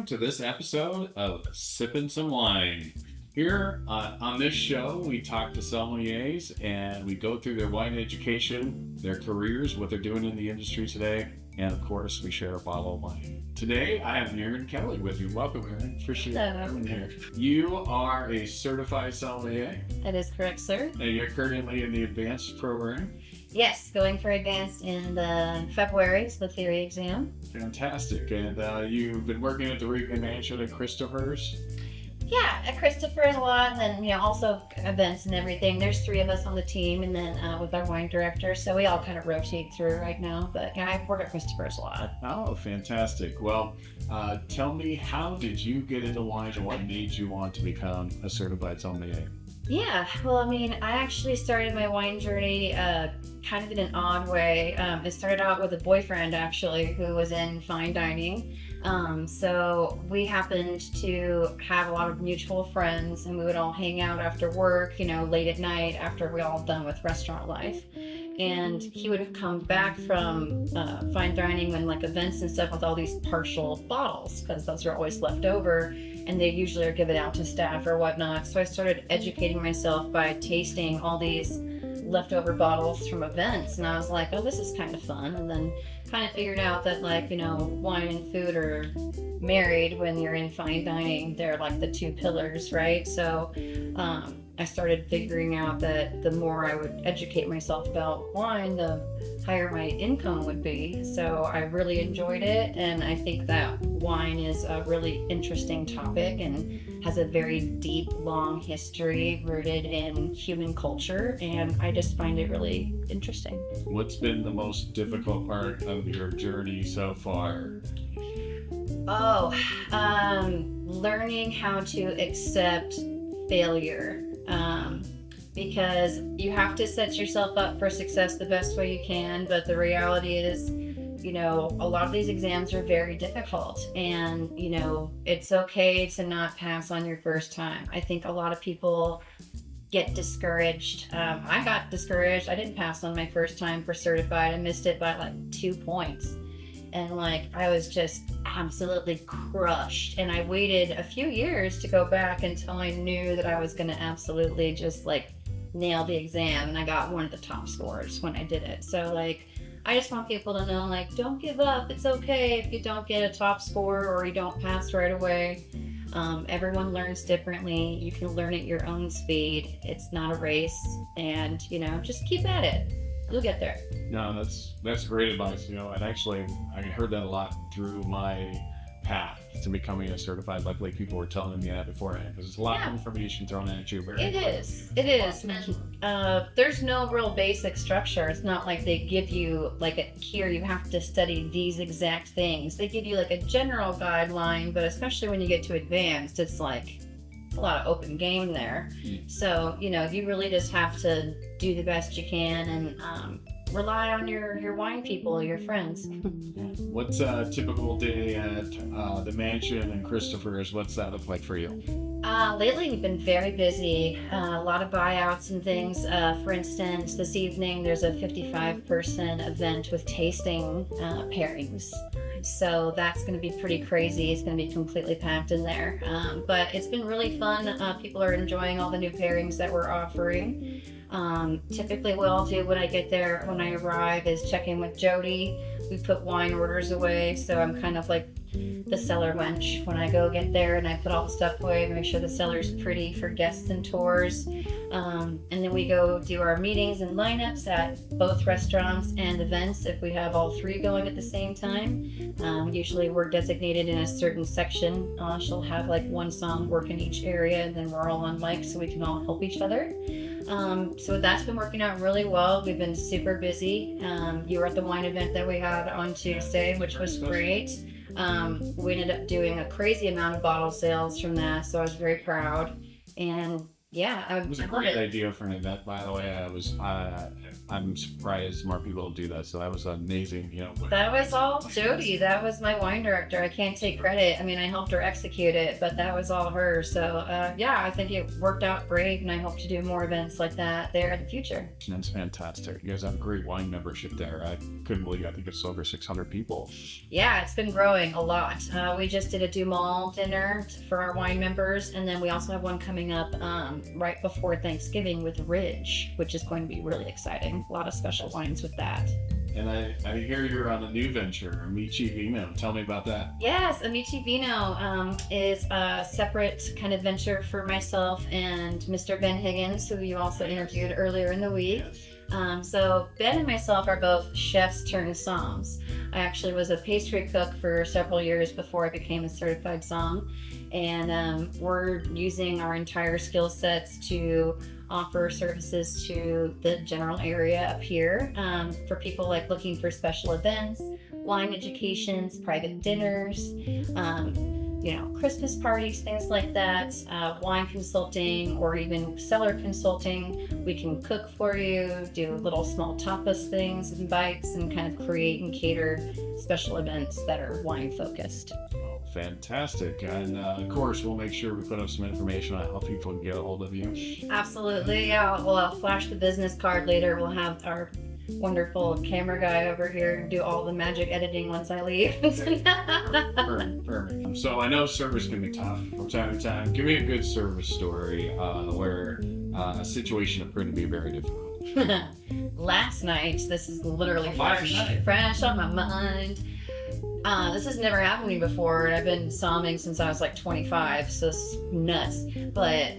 to this episode of Sippin' Some Wine. Here on this show, we talk to sommeliers and we go through their wine education, their careers, what they're doing in the industry today, and of course, we share a bottle of wine. Today, I have Erin Kelly with you. Welcome, Erin. Appreciate you having here. You are a certified sommelier. That is correct, sir. And you're currently in the advanced program. Yes, going for advanced in the February, so the theory exam. Fantastic. And you've been working at the Wrigley Mansion at Christopher's. Yeah, at Christopher's a lot, and then also events and everything. There's 3 of us on the team, and then with our wine director, so we all kind of rotate through right now. But yeah, I work at Christopher's a lot. Oh, fantastic. Well, tell me, how did you get into wine and what made you want to become a certified sommelier? Yeah, well, I mean, I actually started my wine journey kind of in an odd way. It started out with a boyfriend, actually, who was in fine dining. So we happened to have a lot of mutual friends, and we would all hang out after work, late at night after we all done with restaurant life. And he would have come back from fine dining and like events and stuff with all these partial bottles, because those are always left over, and they usually are given out to staff or whatnot. So I started educating myself by tasting all these leftover bottles from events, and I was like, oh, this is kind of fun. And then kind of figured out that wine and food are married when you're in fine dining. They're like the 2 pillars, right? So I started figuring out that the more I would educate myself about wine, the higher my income would be. So I really enjoyed it, and I think that wine is a really interesting topic and has a very deep, long history rooted in human culture, and I just find it really interesting. What's been the most difficult part of your journey so far? Learning how to accept failure. Because you have to set yourself up for success the best way you can, but the reality is, a lot of these exams are very difficult, and, it's okay to not pass on your first time. I think a lot of people get discouraged. I got discouraged. I didn't pass on my first time for certified. I missed it by 2 points. And I was just absolutely crushed. And I waited a few years to go back until I knew that I was going to absolutely just nail the exam. And I got one of the top scores when I did it. So I just want people to know, don't give up. It's okay if you don't get a top score or you don't pass right away. Everyone learns differently. You can learn at your own speed. It's not a race. And, just keep at it. You'll get there. No, that's great advice, and actually I heard that a lot through my path to becoming a certified. Luckily, people were telling me that beforehand, because there's a lot of information thrown at you. It is. There's no real basic structure. It's not like they give you here you have to study these exact things. They give you a general guideline, but especially when you get to advanced, it's a lot of open game there. So you really just have to do the best you can and rely on your wine people, your friends. What's a typical day at the mansion and Christopher's? What's that look like for you? Lately we've been very busy. A lot of buyouts and things. For instance, this evening there's a 55-person event with tasting pairings. So that's going to be pretty crazy. It's going to be completely packed in there. But it's been really fun. People are enjoying all the new pairings that we're offering. Typically what I'll do when I get there, when I arrive, is check in with Jody. We put wine orders away, so I'm kind of like the cellar wench when I go get there, and I put all the stuff away, make sure the cellar's pretty for guests and tours. And then we go do our meetings and lineups at both restaurants and events if we have all 3 going at the same time. Usually we're designated in a certain section. She'll have 1 song work in each area, and then we're all on mic so we can all help each other. So that's been working out really well. We've been super busy. You were at the wine event that we had on Tuesday, which was great. We ended up doing a crazy amount of bottle sales from that, so I was very proud. And Yeah, It was a I love great it. idea for an event, by the way. I'm surprised more people do that. So that was amazing. That was all Jody. That was my wine director. I can't take credit. I mean, I helped her execute it, but that was all her. So, yeah, I think it worked out great, and I hope to do more events like that there in the future. That's fantastic. You guys have a great wine membership there. I couldn't believe. I think it's over 600 people. Yeah, it's been growing a lot. We just did a Du Mall dinner for our wine members, and then we also have one coming up right before Thanksgiving with Ridge, which is going to be really exciting. A lot of special wines with that. And I hear you're on a new venture, Amici Vino. Tell me about that. Yes, Amici Vino is a separate kind of venture for myself and Mr. Ben Higgins, who you also interviewed earlier in the week. So Ben and myself are both chefs turned somms. I actually was a pastry cook for several years before I became a certified somm, and we're using our entire skill sets to offer services to the general area up here for people like looking for special events, wine educations, private dinners, Christmas parties, things like that, wine consulting or even cellar consulting. We can cook for you, do little small tapas things and bites, and kind of create and cater special events that are wine focused. Oh, fantastic. And of course, we'll make sure we put up some information on how people can get a hold of you. Absolutely. Yeah, well, I'll flash the business card later. We'll have our wonderful camera guy over here do all the magic editing once I leave. Perfect. So I know service can be tough from time to time. Give me a good service story where a situation that proved to be very difficult. Last night, this is literally Last night. fresh on my mind. This has never happened to me before, and I've been somming since I was like 25, so it's nuts. But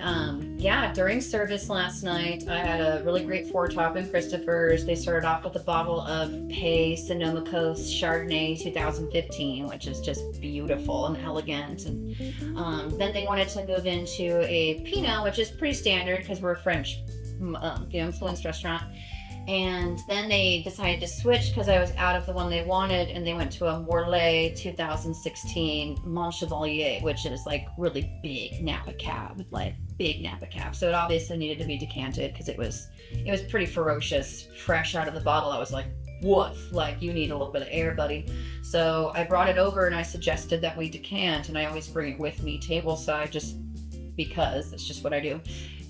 yeah, during service last night, I had a really great four-top in Christopher's. They started off with a bottle of Pay Sonoma Coast Chardonnay 2015, which is just beautiful and elegant. And then they wanted to move into a Pinot, which is pretty standard because we're a French influenced restaurant. And then they decided to switch because I was out of the one they wanted, and they went to a Morlaix 2016 Mont Chevalier, which is like really big Napa Cab, So it obviously needed to be decanted because it was pretty ferocious, fresh out of the bottle. I was like, woof, like you need a little bit of air, buddy. So I brought it over and I suggested that we decant, and I always bring it with me tableside just because it's just what I do.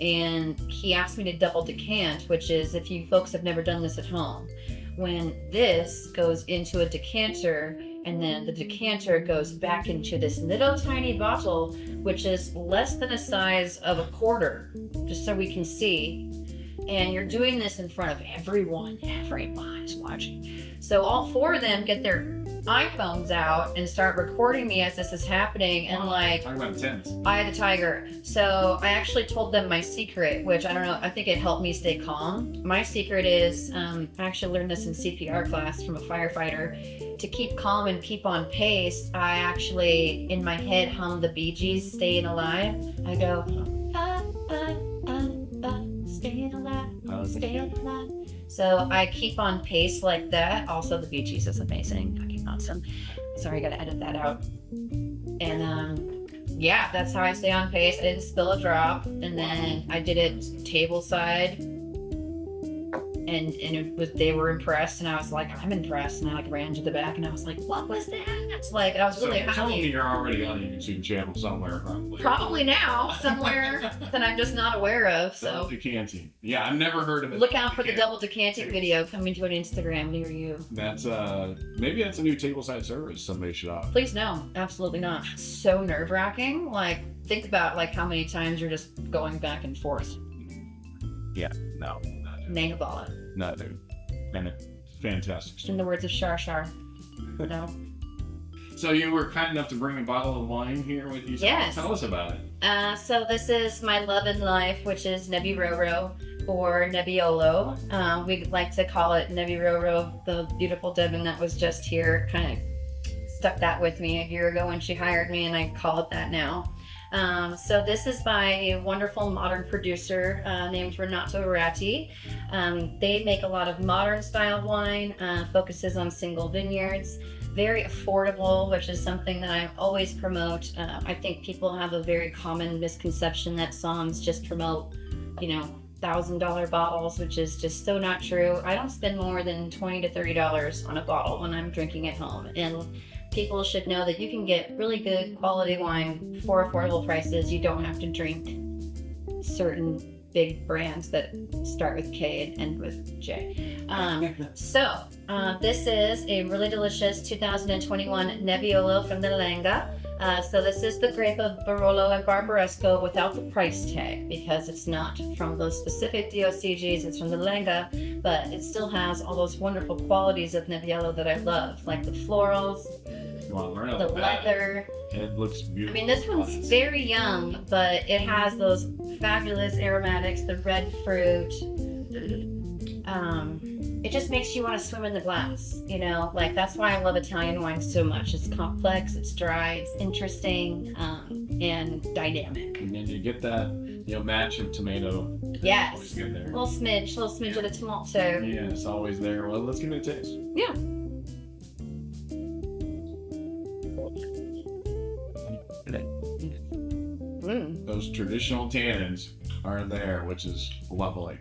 And he asked me to double decant, which is, if you folks have never done this at home, when this goes into a decanter and then the decanter goes back into this little tiny bottle, which is less than a size of a quarter, just so we can see. And you're doing this in front of everyone is watching. So all four of them get their iPhones out and start recording me as this is happening, and like, talking about intense. I had a tiger. So I actually told them my secret, which I don't know, I think it helped me stay calm. My secret is, I actually learned this in CPR class from a firefighter. To keep calm and keep on pace, I actually, in my head, hum the Bee Gees' Staying Alive. I go, staying alive, staying alive. So I keep on pace like that. Also, the Bee Gees is amazing. Fucking awesome. Sorry, I gotta edit that out. And yeah, that's how I stay on pace. I didn't spill a drop. And then I did it tableside. And they were impressed, and I was like, I'm impressed. And I like ran to the back, and I was like, what was that? Like, I was really So tell me happy. you're already on a YouTube channel somewhere, probably. Probably now, somewhere that I'm just not aware of. Double So decanting. Yeah, I've never heard of it. look out for the double decanting video coming to an Instagram near you. That's maybe that's a new tableside service somebody should offer. Please no, absolutely not. So nerve-wracking. Like, think about like how many times you're just going back and forth. Yeah, no, Nebbiolo. not dude. And it's fantastic. In the words of Shar Shar. No. So you were kind enough to bring a bottle of wine here with you. Yes. Tell us about it. So this is my love in life, which is Nebbiolo or Nebbiolo. We like to call it Nebbiolo. The beautiful Devin that was just here kind of stuck that with me a year ago when she hired me, and I call it that now. So this is by a wonderful modern producer named Renato Ratti. They make a lot of modern style wine, focuses on single vineyards, very affordable, which is something that I always promote. I think people have a very common misconception that Somms just promote, $1,000 bottles, which is just so not true. I don't spend more than $20 to $30 on a bottle when I'm drinking at home, and people should know that you can get really good quality wine for affordable prices. You don't have to drink certain big brands that start with K and end with J. This is a really delicious 2021 Nebbiolo from the Langhe. So this is the grape of Barolo and Barbaresco without the price tag, because it's not from those specific DOCGs, it's from the Langhe, but it still has all those wonderful qualities of Nebbiolo that I love, like the florals, the leather. It looks beautiful. I mean, this one's very young, but it has those fabulous aromatics, the red fruit. It just makes you want to swim in the glass, that's why I love Italian wine so much. It's complex, it's dry, it's interesting, and dynamic. And then you get that, match of tomato. Yes. There. Little smidge of the tomato. Yeah, it's always there. Well, let's give it a taste. Yeah. Those traditional tannins are there, which is lovely.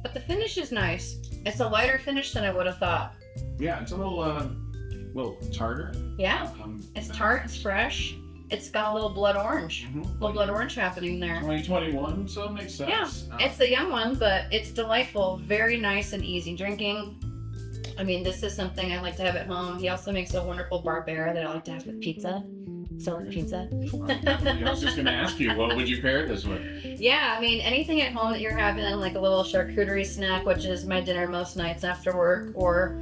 But the finish is nice. It's a lighter finish than I would have thought. Yeah, it's a little tartar. Yeah, it's tart, it's fresh. It's got a little blood orange. Little blood orange happening there. 2021, so it makes sense. Yeah, it's a young one, but it's delightful. Very nice and easy drinking. I mean, this is something I like to have at home. He also makes a wonderful Barbera that I like to have with pizza. So pizza. I was just going to ask you, what would you pair this with? Yeah, I mean, anything at home that you're having, like a little charcuterie snack, which is my dinner most nights after work, or,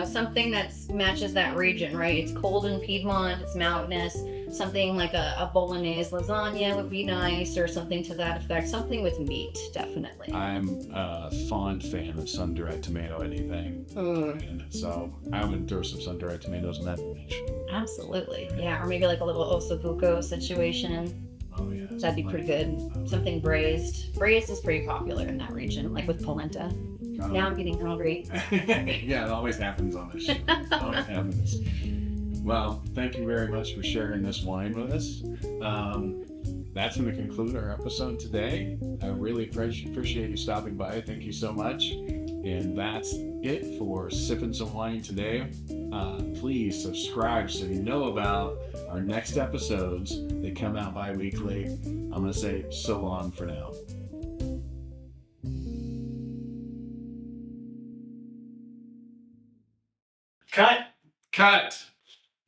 something that matches that region, right? It's cold in Piedmont, it's mountainous. Something like a bolognese lasagna would be nice, or something to that effect. Something with meat, definitely. I'm a fond fan of sun-dried tomato anything. And so I would throw some sun-dried tomatoes in that dish. Absolutely. Yeah, or maybe like a little ossobuco situation. Oh, yeah. That'd be pretty good. Something braised. Braised is pretty popular in that region, like with polenta. Now I'm getting hungry. Yeah, it always happens on this show. It always happens. Well, thank you very much for sharing this wine with us. That's going to conclude our episode today. I really appreciate you stopping by. Thank you so much. And that's it for Sipping Some Wine today. Please subscribe so you know about our next episodes. They come out bi-weekly. I'm going to say so long for now. Cut!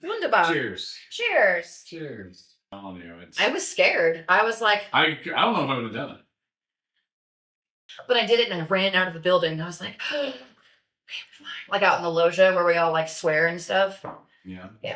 Wunderbar. Cheers. Cheers. I was scared. I was like... I don't know if I would have done it. But I did it and I ran out of the building. I was like, like out in the loggia where we all like swear and stuff. Yeah.